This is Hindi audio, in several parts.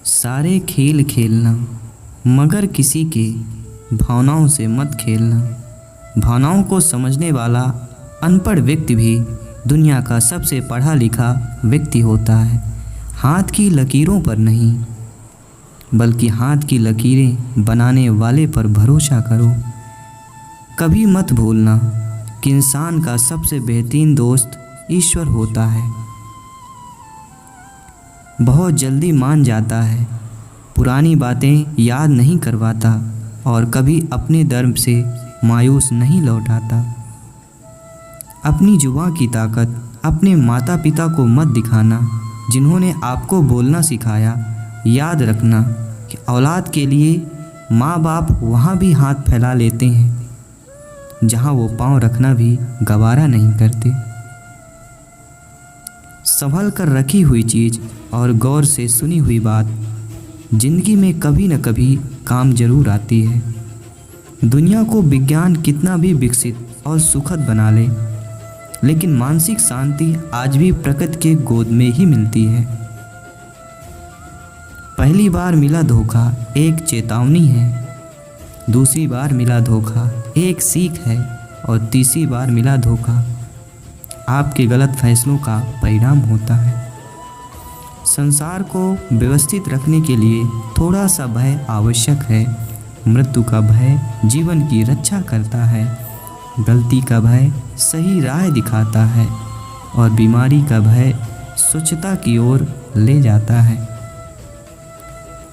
सारे खेल खेलना मगर किसी के भावनाओं से मत खेलना। भावनाओं को समझने वाला अनपढ़ व्यक्ति भी दुनिया का सबसे पढ़ा लिखा व्यक्ति होता है। हाथ की लकीरों पर नहीं बल्कि हाथ की लकीरें बनाने वाले पर भरोसा करो। कभी मत भूलना कि इंसान का सबसे बेहतरीन दोस्त ईश्वर होता है। बहुत जल्दी मान जाता है, पुरानी बातें याद नहीं करवाता और कभी अपने धर्म से मायूस नहीं लौटाता। अपनी जुबान की ताकत अपने माता पिता को मत दिखाना जिन्होंने आपको बोलना सिखाया। याद रखना कि औलाद के लिए माँ बाप वहाँ भी हाथ फैला लेते हैं जहाँ वो पाँव रखना भी गवारा नहीं करते। संभल कर रखी हुई चीज़ और गौर से सुनी हुई बात जिंदगी में कभी न कभी काम जरूर आती है। दुनिया को विज्ञान कितना भी विकसित और सुखद बना ले, लेकिन मानसिक शांति आज भी प्रकृति के गोद में ही मिलती है। पहली बार मिला धोखा एक चेतावनी है, दूसरी बार मिला धोखा एक सीख है और तीसरी बार मिला धोखा आपके गलत फैसलों का परिणाम होता है। संसार को व्यवस्थित रखने के लिए थोड़ा सा भय आवश्यक है। मृत्यु का भय जीवन की रक्षा करता है, गलती का भय सही राह दिखाता है और बीमारी का भय स्वच्छता की ओर ले जाता है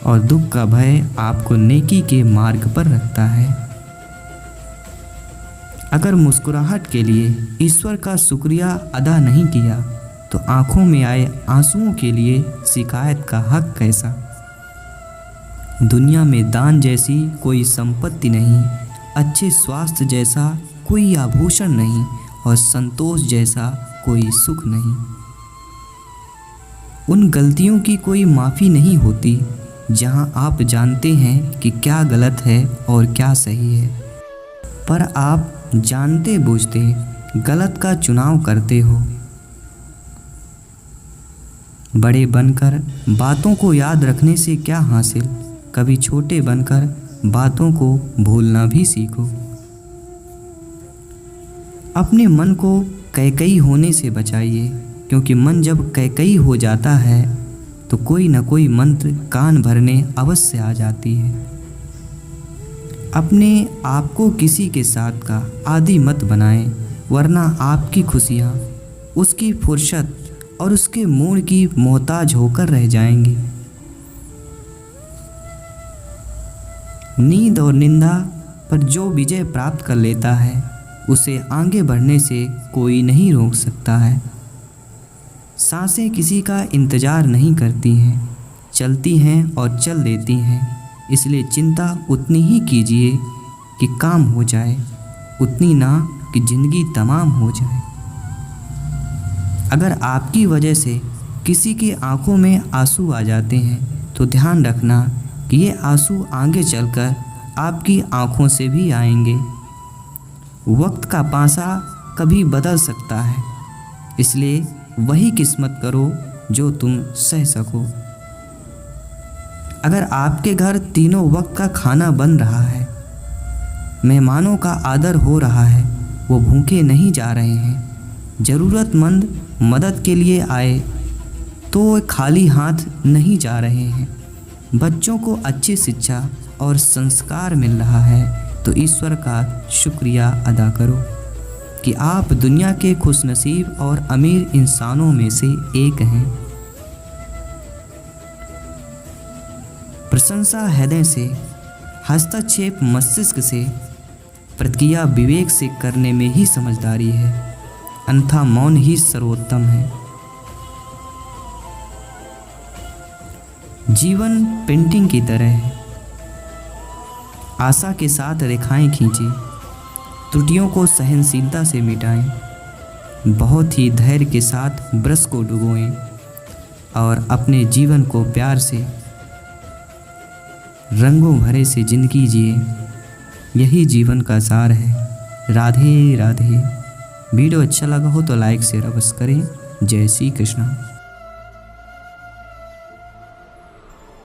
और दुख का भय आपको नेकी के मार्ग पर रखता है। अगर मुस्कुराहट के लिए ईश्वर का शुक्रिया अदा नहीं किया तो आंखों में आए आंसुओं के लिए शिकायत का हक कैसा। दुनिया में दान जैसी कोई संपत्ति नहीं, अच्छे स्वास्थ्य जैसा कोई आभूषण नहीं और संतोष जैसा कोई सुख नहीं। उन गलतियों की कोई माफ़ी नहीं होती जहां आप जानते हैं कि क्या गलत है और क्या सही है, पर आप जानते बूझते गलत का चुनाव करते हो। बड़े बनकर बातों को याद रखने से क्या हासिल, कभी छोटे बनकर बातों को भूलना भी सीखो। अपने मन को कैकई होने से बचाइए, क्योंकि मन जब कैकई हो जाता है तो कोई न कोई मंत्र कान भरने अवश्य आ जाती है। अपने आप को किसी के साथ का आदी मत बनाएं, वरना आपकी खुशियाँ उसकी फुर्सत और उसके मूड की मोहताज होकर रह जाएंगी। नींद और निंदा पर जो विजय प्राप्त कर लेता है उसे आगे बढ़ने से कोई नहीं रोक सकता है। सांसें किसी का इंतज़ार नहीं करती हैं, चलती हैं और चल देती हैं। इसलिए चिंता उतनी ही कीजिए कि काम हो जाए, उतनी ना कि ज़िंदगी तमाम हो जाए। अगर आपकी वजह से किसी की आंखों में आंसू आ जाते हैं तो ध्यान रखना कि ये आंसू आगे चलकर आपकी आंखों से भी आएंगे। वक्त का पासा कभी बदल सकता है, इसलिए वही किस्मत करो जो तुम सह सको। अगर आपके घर तीनों वक्त का खाना बन रहा है, मेहमानों का आदर हो रहा है, वो भूखे नहीं जा रहे हैं, ज़रूरतमंद मदद के लिए आए तो वो खाली हाथ नहीं जा रहे हैं, बच्चों को अच्छी शिक्षा और संस्कार मिल रहा है, तो ईश्वर का शुक्रिया अदा करो कि आप दुनिया के खुशनसीब और अमीर इंसानों में से एक हैं। प्रशंसा हृदय से, हस्तक्षेप मस्तिष्क से, प्रतिक्रिया विवेक से करने में ही समझदारी है, अन्यथा मौन ही सर्वोत्तम है। जीवन पेंटिंग की तरह है, आशा के साथ रेखाएं खींचें, त्रुटियों को सहनशीलता से मिटाएं, बहुत ही धैर्य के साथ ब्रश को डुबोएं और अपने जीवन को प्यार से रंगों भरे से जिंदगी जिए। यही जीवन का सार है। राधे राधे। वीडियो अच्छा लगा हो तो लाइक शेयर अवश्य करें। जय श्री कृष्ण।